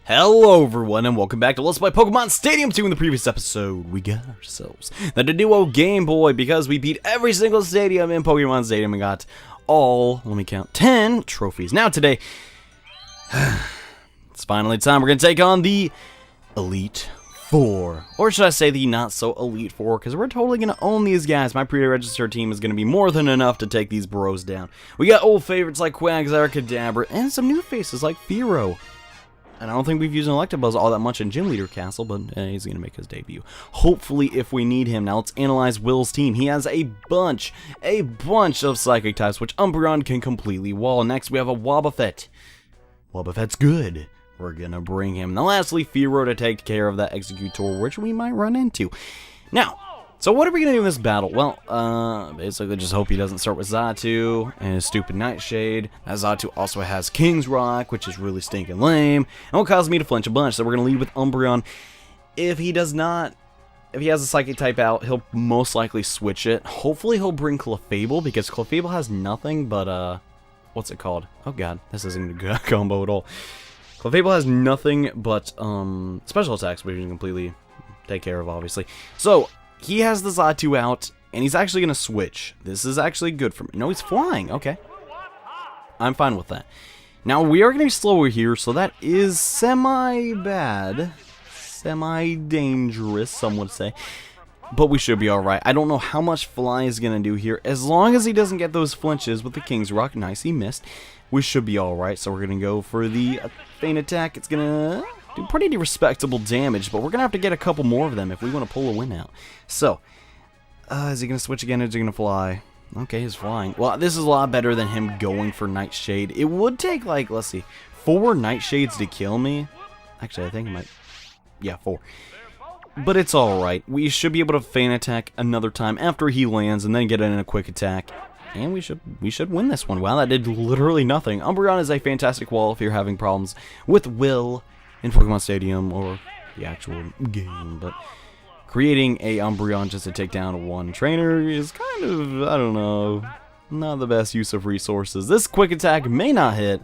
Hello everyone and welcome back to Let's Play Pokemon Stadium 2. In the previous episode, we got ourselves the duo Game Boy because we beat every single stadium in Pokemon Stadium and got all, let me count, 10 trophies. Now today, it's finally time. We're going to take on the Elite Four. Or should I say the not so Elite Four, because we're totally going to own these guys. My pre-registered team is going to be more than enough to take these bros down. We got old favorites like Quagsire, Kadabra, and some new faces like Fearow. And I don't think we've used an Electabuzz all that much in Gym Leader Castle, but he's going to make his debut. Hopefully, if we need him. Now, let's analyze Will's team. He has a bunch of Psychic types, which Umbreon can completely wall. Next, we have a Wobbuffet. Wobbuffet's good. We're going to bring him. Now, lastly, Fearow to take care of that Executor, which we might run into. Now, so what are we going to do in this battle? Well, basically just hope he doesn't start with Xatu and his stupid Nightshade. Now, Xatu also has King's Rock, which is really stinking lame, and will cause me to flinch a bunch. So we're going to lead with Umbreon. If he has a Psychic type out, he'll most likely switch it. Hopefully he'll bring Clefable, because Clefable has nothing but, what's it called? Oh god, this isn't a good combo at all. Clefable has nothing but, special attacks, which you can completely take care of, obviously. So, he has the Xatu out, and he's actually going to switch. This is actually good for me. No, he's flying. Okay. I'm fine with that. Now, we are going to be slower here, so that is semi-bad. Semi-dangerous, some would say. But we should be alright. I don't know how much Fly is going to do here. As long as he doesn't get those flinches with the King's Rock. Nice, he missed. We should be alright, so we're going to go for the Feint Attack. It's going to do pretty respectable damage, but we're going to have to get a couple more of them if we want to pull a win out. So, is he going to switch again, or is he going to fly? Okay, he's flying. Well, this is a lot better than him going for Nightshade. It would take, like, let's see, 4 Nightshades to kill me. Actually, I think it might, yeah, 4. But it's alright. We should be able to Feint Attack another time after he lands, and then get in a quick attack. And we should win this one. Wow, that did literally nothing. Umbreon is a fantastic wall if you're having problems with Will in Pokemon Stadium or the actual game, but creating a Umbreon just to take down one trainer is kind of, I don't know, not the best use of resources. This quick attack may not hit,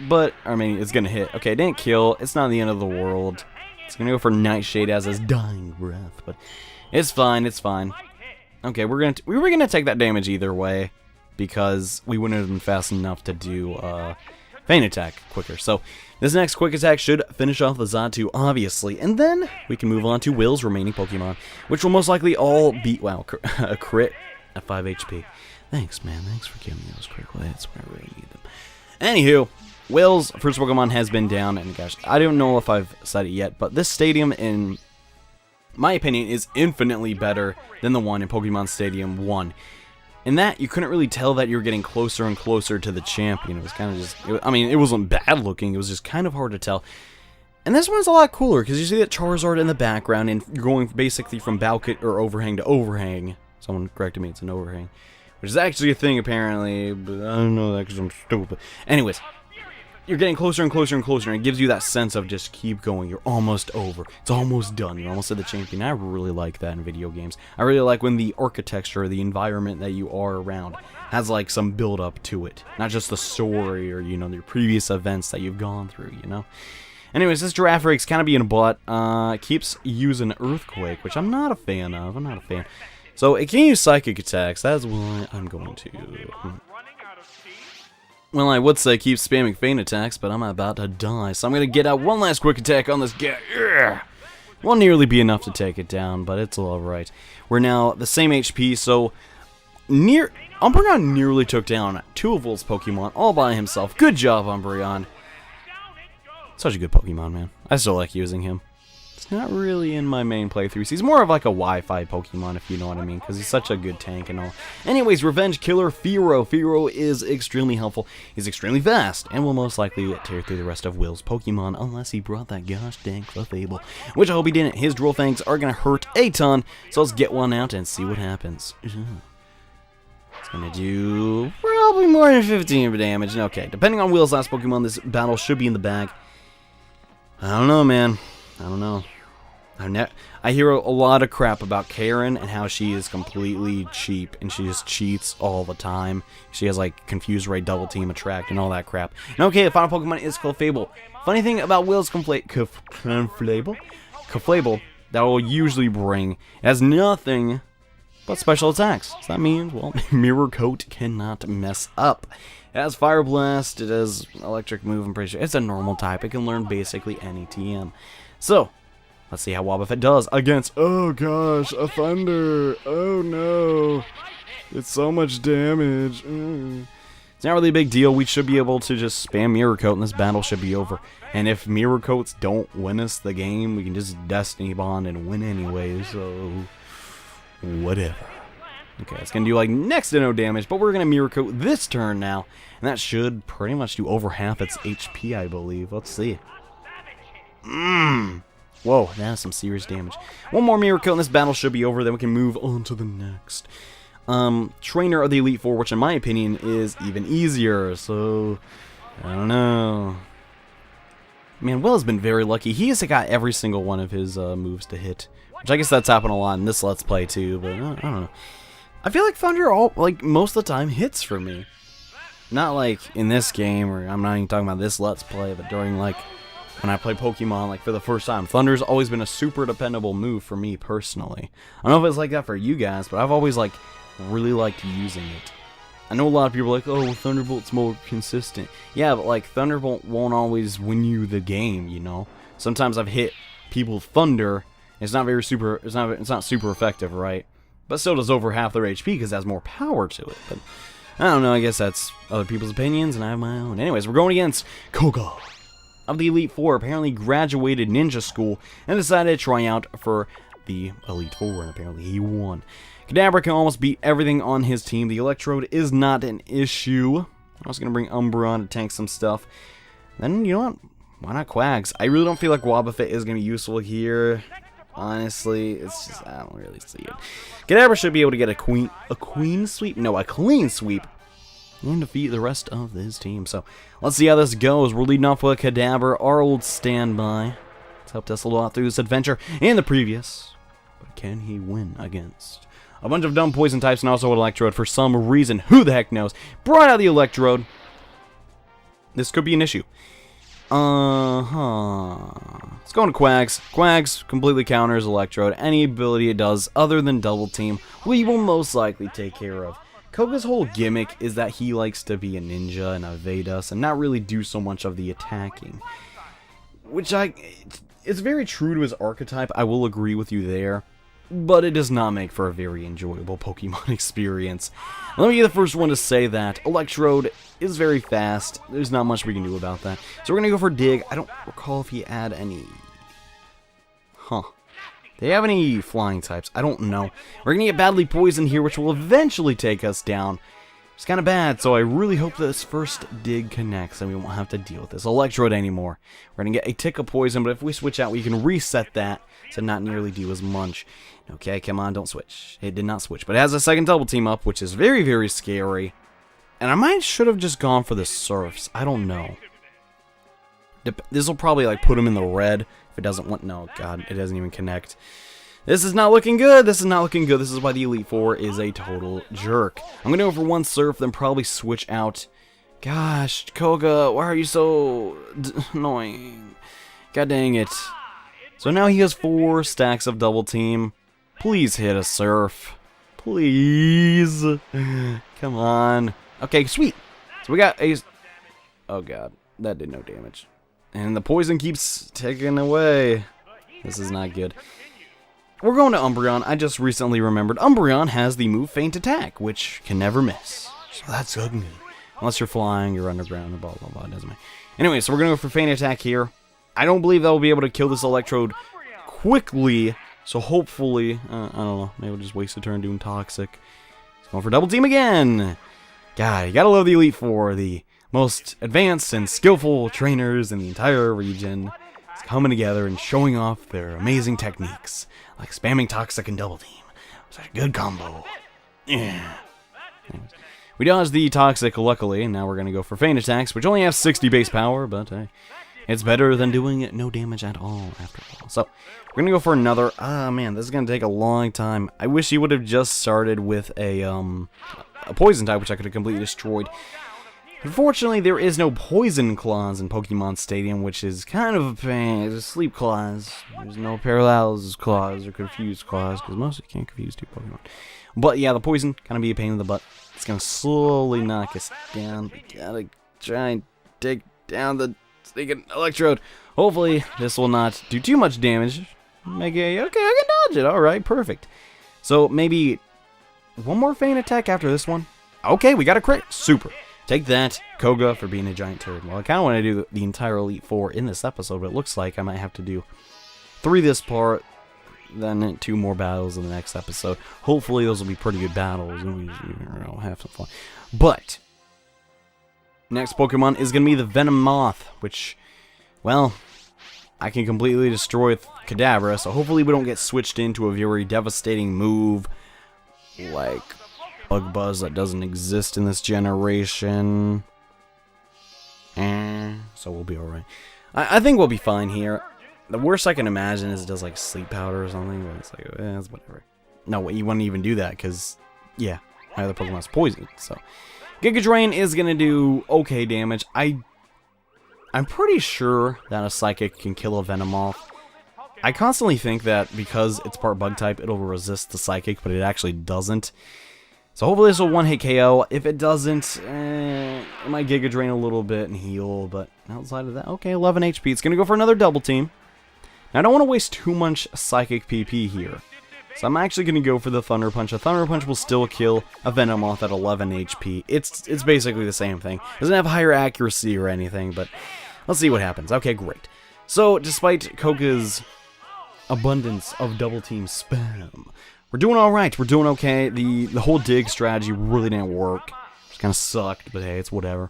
but, I mean, it's gonna hit. Okay, it didn't kill. It's not the end of the world. It's gonna go for Nightshade as his dying breath, but it's fine, it's fine. Okay, we were gonna take that damage either way, because we wouldn't have been fast enough to do, Feint Attack quicker. So, this next quick attack should finish off the Xatu, obviously, and then we can move on to Will's remaining Pokemon, which will most likely all be, wow, a crit at 5 HP. Thanks, man. Thanks for giving me those critical hits when I really need them. Anywho, Will's first Pokemon has been down, and gosh, I don't know if I've said it yet, but this stadium, in my opinion, is infinitely better than the one in Pokemon Stadium 1. In that, you couldn't really tell that you were getting closer and closer to the champion. It was kind of just, I mean, it wasn't bad looking, it was just kind of hard to tell. And this one's a lot cooler, because you see that Charizard in the background, and you're going basically from Balket or Overhang to Overhang. Someone corrected me, it's an Overhang. Which is actually a thing, apparently, but I don't know that because I'm stupid. Anyways, you're getting closer and closer and closer, and it gives you that sense of just keep going. You're almost over. It's almost done. You're almost at the champion. I really like that in video games. I really like when the architecture, the environment that you are around has like some build up to it. Not just the story or, you know, your previous events that you've gone through, you know? Anyways, this Girafare's kind of being a butt. Keeps using Earthquake, which I'm not a fan of. I'm not a fan. So it can use Psychic attacks. That's why I'm going to. Well, I would say keep spamming Feint attacks, but I'm about to die, so I'm going to get out one last quick attack on this guy. Ugh. Won't nearly be enough to take it down, but it's alright. We're now the same HP, so Umbreon nearly took down 2 of Will's Pokemon all by himself. Good job, Umbreon. Such a good Pokemon, man. I still like using him. It's not really in my main playthroughs. He's more of like a Wi-Fi Pokemon, if you know what I mean, because he's such a good tank and all. Anyways, Revenge Killer Fearow. Fearow is extremely helpful. He's extremely fast, and will most likely tear through the rest of Will's Pokemon, unless he brought that gosh dang Clefable, which I hope he didn't. His Drill Fangs are going to hurt a ton, so let's get one out and see what happens. It's going to do probably more than 15 damage. Okay, depending on Will's last Pokemon, this battle should be in the bag. I don't know, man. I don't know. I hear a lot of crap about Karen and how she is completely cheap and she just cheats all the time. She has like confuse ray, double team, attract, and all that crap. And okay, the final Pokemon is Clefable. Funny thing about Will's Clefable that will usually bring, it has nothing but special attacks. So that means, well, Mirror Coat cannot mess up. It has Fire Blast, it has Electric Move, I'm pretty sure. It's a normal type, it can learn basically any TM. So, let's see how Wobbuffet does against, oh gosh, a Thunder. Oh no. It's so much damage. It's not really a big deal. We should be able to just spam Mirror Coat and this battle should be over. And if Mirror Coats don't win us the game, we can just Destiny Bond and win anyway, so whatever. Okay, it's going to do like next to no damage, but we're going to Mirror Coat this turn now. And that should pretty much do over half its HP, I believe. Let's see. Whoa, that is some serious damage. One more Mirror Coat and this battle should be over, then we can move on to the next. Trainer of the Elite Four, which in my opinion is even easier, so I don't know. Man, Will has been very lucky. He has got every single one of his moves to hit, which I guess that's happened a lot in this Let's Play too, but I don't know. I feel like Thunder most of the time hits for me. Not like in this game, or I'm not even talking about this Let's Play, but during like when I play Pokemon like for the first time. Thunder's always been a super dependable move for me personally. I don't know if it's like that for you guys, but I've always like really liked using it. I know a lot of people are like, oh, Thunderbolt's more consistent. Yeah, but like Thunderbolt won't always win you the game, you know. Sometimes I've hit people with Thunder. It's not super effective, right? But still does over half their HP because it has more power to it. But I don't know, I guess that's other people's opinions and I have my own. Anyways, we're going against Koga of the Elite Four. Apparently graduated ninja school and decided to try out for the Elite Four, and apparently he won. Kadabra can almost beat everything on his team. The Electrode is not an issue. I'm also going to bring Umbreon to tank some stuff. Then, you know what? Why not Quags? I really don't feel like Wobbuffet is going to be useful here. Honestly, it's just, I don't really see it. Kadabra should be able to get a clean sweep, and defeat the rest of his team. So, let's see how this goes. We're leading off with Kadabra, our old standby. It's helped us a lot through this adventure and the previous. But can he win against a bunch of dumb poison types and also an Electrode for some reason? Who the heck knows? Brought out the Electrode. This could be an issue. Let's go into Quags. Quags completely counters Electrode. Any ability it does other than Double Team, we will most likely take care of. Koga's whole gimmick is that he likes to be a ninja and evade us and not really do so much of the attacking. Which it's very true to his archetype, I will agree with you there. But it does not make for a very enjoyable Pokemon experience. Let me be the first one to say that Electrode is very fast. There's not much we can do about that. So we're going to go for Dig. I don't recall if he had any... Do they have any flying types? I don't know. We're going to get badly poisoned here, which will eventually take us down. It's kind of bad, so I really hope this first Dig connects and we won't have to deal with this Electrode anymore. We're going to get a tick of poison, but if we switch out, we can reset that to not nearly do as much. Okay, come on, don't switch. It did not switch, but it has a second Double Team up, which is very, very scary. And I should have just gone for the Surfs. I don't know. This will probably like put him in the red if it doesn't want... No, God, it doesn't even connect. This is not looking good. This is not looking good. This is why the Elite Four is a total jerk. I'm going to go for one Surf, then probably switch out. Gosh, Koga, why are you so annoying? God dang it. So now he has 4 stacks of Double Team. Please hit a Surf. Please. Come on. Okay, sweet. So we got a... Oh, God. That did no damage. And the poison keeps ticking away. This is not good. We're going to Umbreon. I just recently remembered Umbreon has the move Feint Attack, which can never miss. So that's good. Unless you're flying, you're underground, blah, blah, blah. It doesn't matter. Anyway, so we're going to go for Feint Attack here. I don't believe that will be able to kill this Electrode quickly. So hopefully, I don't know, maybe we'll just waste a turn doing Toxic. It's going for Double Team again. God, you gotta love the Elite Four, the most advanced and skillful trainers in the entire region. It's coming together and showing off their amazing techniques, like spamming Toxic and Double Team. It's a good combo. Yeah. Anyways, we dodged the Toxic, luckily, and now we're gonna go for Feint Attacks, which only have 60 base power, but hey. It's better than doing no damage at all, after all. So, we're going to go for another. Ah, man, this is going to take a long time. I wish he would have just started with a poison type, which I could have completely destroyed. Unfortunately, there is no poison claws in Pokemon Stadium, which is kind of a pain. There's sleep claws. There's no paralysis claws or confused claws, because most of you can't confuse two Pokemon. But yeah, the poison kind of be a pain in the butt. It's going to slowly knock us down. We gotta try and take down the sneaking electrode. Hopefully, this will not do too much damage. Okay, I can dodge it. Alright, perfect. So, maybe one more feint attack after this one. Okay, we got a crit. Super. Take that, Koga, for being a giant turd. Well, I kind of want to do the entire Elite Four in this episode, but it looks like I might have to do 3 this part, then 2 more battles in the next episode. Hopefully, those will be pretty good battles, and we'll have some fun. But next Pokemon is going to be the Venomoth, which, well, I can completely destroy with Kadabra, so hopefully we don't get switched into a very devastating move like Bug Buzz that doesn't exist in this generation. So we'll be alright. I think we'll be fine here. The worst I can imagine is it does like sleep powder or something, but it's like, it's whatever. No, you wouldn't even do that, because, yeah, my other Pokemon's poisoned, so. Giga Drain is going to do okay damage. I'm pretty sure that a Psychic can kill a Venomoth. I constantly think that because it's part Bug type, it'll resist the Psychic, but it actually doesn't. So hopefully this will one-hit KO. If it doesn't, it might Giga Drain a little bit and heal, but outside of that, okay, 11 HP. It's going to go for another double team. Now, I don't want to waste too much Psychic PP here. So I'm actually going to go for the Thunder Punch. A Thunder Punch will still kill a Venomoth at 11 HP. It's basically the same thing. Doesn't have higher accuracy or anything, but let's see what happens. Okay, great. So, despite Koga's abundance of double team spam, we're doing alright. We're doing okay. The whole dig strategy really didn't work. It kind of sucked, but hey, it's whatever.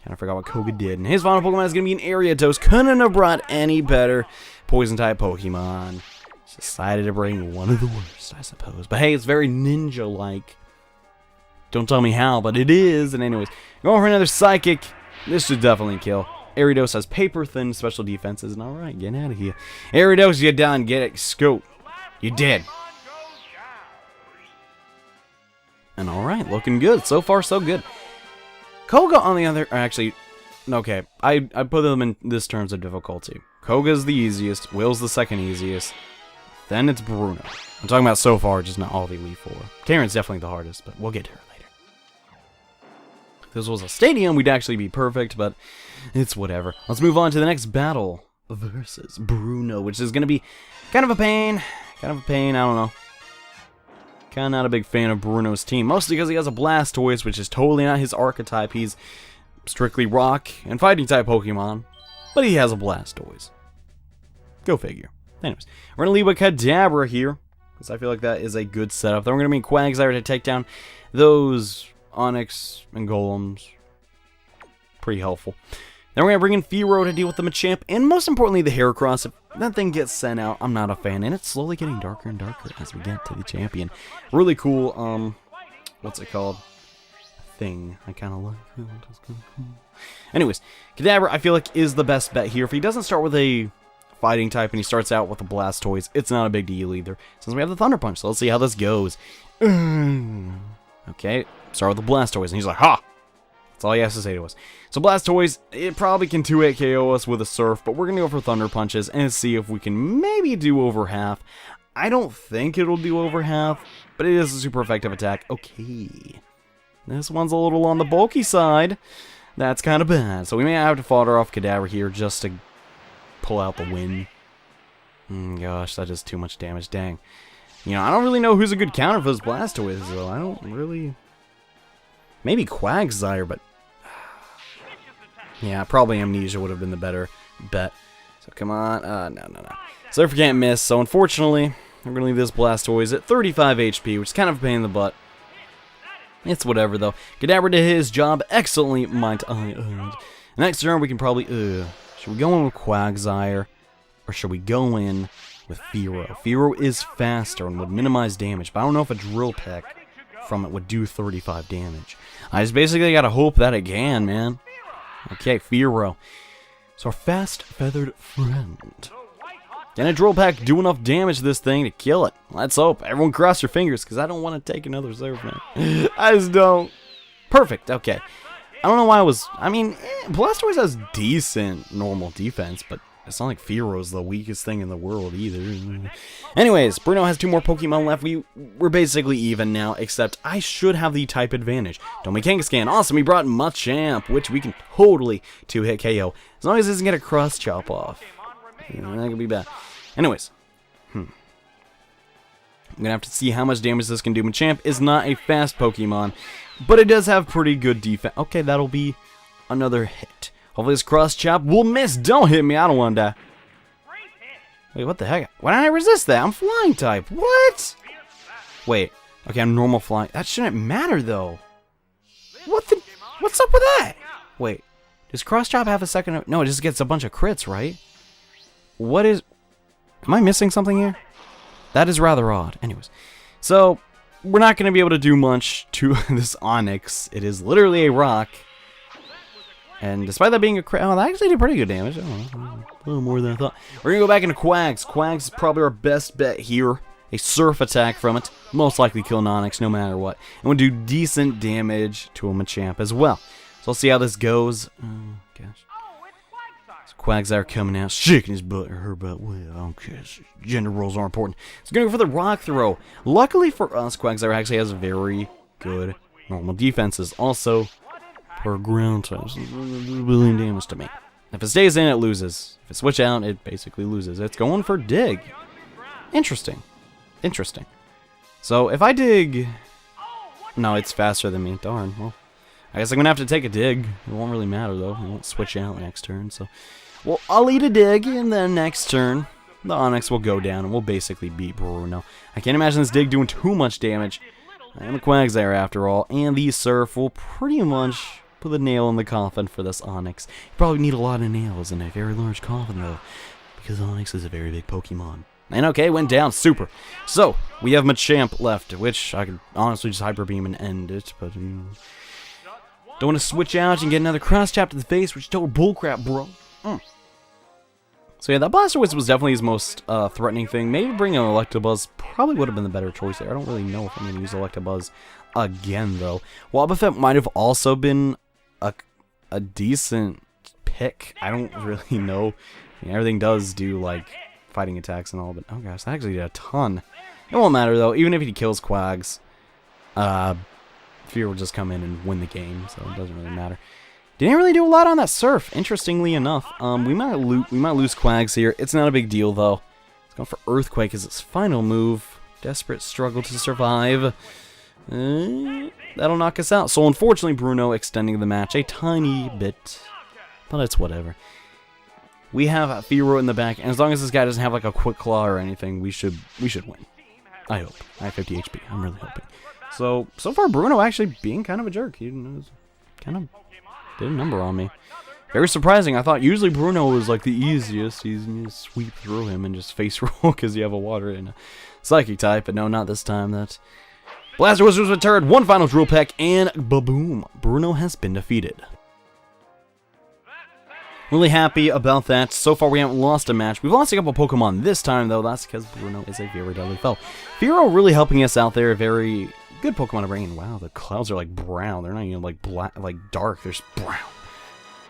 Kind of forgot what Koga did. And his final Pokemon is going to be an Ariados. Couldn't have brought any better Poison-type Pokemon. Just decided to bring one of the worst, I suppose. But hey, it's very ninja-like. Don't tell me how, but it is. And anyways, going for another Psychic. This should definitely kill. Ariados has paper-thin special defenses. And alright, get out of here. Ariados, you're done. Get it. Scoot. You did. And alright, looking good. So far, so good. Koga on the other... Actually, okay. I put them in this terms of difficulty. Koga's the easiest. Will's the second easiest. Then it's Bruno. I'm talking about so far, just not all the Elite Four. Karen's definitely the hardest, but we'll get to her later. If this was a stadium, we'd actually be perfect, but it's whatever. Let's move on to the next battle versus Bruno, which is going to be kind of a pain. I don't know. Kind of not a big fan of Bruno's team, mostly because he has a Blastoise, which is totally not his archetype. He's strictly rock and fighting type Pokemon, but he has a Blastoise. Go figure. Anyways, we're going to lead with Kadabra here, because I feel like that is a good setup. Then we're going to be Quagsire to take down those Onix and Golems. Pretty helpful. Then we're going to bring in Fearow to deal with the Machamp, and most importantly, the Heracross. If that thing gets sent out, I'm not a fan, and it's slowly getting darker and darker as we get to the champion. Really cool, what's it called? Thing. I kind of like it. Anyways, Kadabra, I feel like, is the best bet here. If he doesn't start with a fighting type and he starts out with a Blastoise, it's not a big deal either, since we have the Thunder Punch, so let's see how this goes. Okay, start with the Blastoise, and he's like, ha! That's all he has to say to us. So Blastoise, it probably can 2-hit KO us with a Surf, but we're going to go for Thunder Punches and see if we can maybe do over half. I don't think it'll do over half, but it is a super effective attack. Okay. This one's a little on the bulky side. That's kind of bad. So we may have to fodder off Kadabra here just to pull out the win. Gosh, that is too much damage. Dang. You know, I don't really know who's a good counter for this Blastoise, though. I don't really... Maybe Quagsire, but... Yeah, probably Amnesia would have been the better bet. So come on. No. Surfer can't miss, so unfortunately, we're going to leave this Blastoise at 35 HP, which is kind of a pain in the butt. It's whatever, though. Kadabra did his job excellently, might I add. Next turn, we can probably... Should we go in with Quagsire, or should we go in with Fearow? Fearow is faster and would minimize damage, but I don't know if a Drill Peck from it would do 35 damage. I just basically gotta hope that it can, man. Okay, Fearow. It's our fast feathered friend. Can a drill pack do enough damage to this thing to kill it? Let's hope. Everyone cross your fingers, because I don't want to take another surf, man. I just don't. Perfect, okay. I don't know why I was... I mean, Blastoise has decent normal defense, but it's not like Fearo's the weakest thing in the world either. Anyways, Bruno has 2 more Pokemon left. We're basically even now, except I should have the type advantage. Don't make Kangaskhan. Awesome, he brought Machamp, which we can totally 2-hit KO. As long as it doesn't get a cross chop off. That could be bad. Anyways. I'm going to have to see how much damage this can do. Machamp is not a fast Pokemon, but it does have pretty good defense. Okay, that'll be another hit. Hopefully this cross chop will miss. Don't hit me. I don't want to die. Wait, what the heck? Why didn't I resist that? I'm flying type. What? Wait. Okay, I'm normal flying. That shouldn't matter, though. What the? What's up with that? Wait. Does cross chop have a second? No, it just gets a bunch of crits, right? What is... Am I missing something here? That is rather odd. Anyways. So, we're not going to be able to do much to this Onix. It is literally a rock. And despite that being a crit... Oh, that actually did pretty good damage. I don't know. A little more than I thought. We're going to go back into Quags. Quags is probably our best bet here. A surf attack from it. Most likely kill an Onix no matter what. And we'll do decent damage to a Machamp as well. So, let's see how this goes. Oh, gosh. Quagsire coming out, shaking his butt or her butt. Well, I don't care. Gender roles are important. So going to go for the rock throw. Luckily for us, Quagsire actually has very good normal defenses. Also, per ground types, billion damage to me. If it stays in, it loses. If it switch out, it basically loses. It's going for dig. Interesting. Interesting. So if I dig... No, it's faster than me. Darn. Well, I guess I'm going to have to take a dig. It won't really matter, though. It won't switch out next turn, so... Well, I'll eat a dig, and then next turn, the Onix will go down, and we'll basically beat Bruno. I can't imagine this dig doing too much damage. I am a Quagsire after all, and the Surf will pretty much put the nail in the coffin for this Onix. You probably need a lot of nails in a very large coffin, though, because Onix is a very big Pokemon. And okay, went down, super. So, we have Machamp left, which I could honestly just Hyper Beam and end it, but, you know. Don't want to switch out and get another cross chop to the face, which is total bullcrap, bro. So yeah, that Blastoise was definitely his most threatening thing. Maybe bringing an Electabuzz probably would have been the better choice there. I don't really know if I'm going to use Electabuzz again, though. Wobbuffet might have also been a decent pick. I don't really know. I mean, everything does do, like, fighting attacks and all, but oh gosh, that actually did a ton. It won't matter, though. Even if he kills Quags, Fear will just come in and win the game, so it doesn't really matter. Didn't really do a lot on that Surf, interestingly enough. We might lose Quags here. It's not a big deal, though. It's going for Earthquake as its final move. Desperate struggle to survive. That'll knock us out. So, unfortunately, Bruno extending the match a tiny bit. But it's whatever. We have Fearow in the back, and as long as this guy doesn't have, like, a Quick Claw or anything, we should win. I hope. I have 50 HP. I'm really hoping. So far, Bruno actually being kind of a jerk. He kind of... did a number on me. Very surprising. I thought usually Bruno was like the easiest. You just sweep through him and just face roll because you have a water and a psychic type. But no, not this time. That Blastoise was returned. One final drill peck and ba-boom. Bruno has been defeated. Really happy about that. So far we haven't lost a match. We've lost a couple Pokemon this time though. That's because Bruno is a very deadly foe. Fearow really helping us out there. Very... good Pokemon to bring in. Wow, the clouds are like brown. They're not even like black, like dark. They're just brown.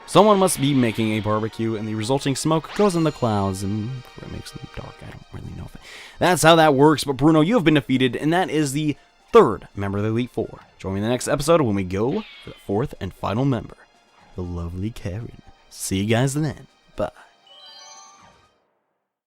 Someone must be making a barbecue, and the resulting smoke goes in the clouds, and it makes them dark. I don't really know if that's how that works. But Bruno, you have been defeated, and that is the 3rd member of the Elite Four. Join me in the next episode when we go for the 4th and final member, the lovely Karen. See you guys then. Bye.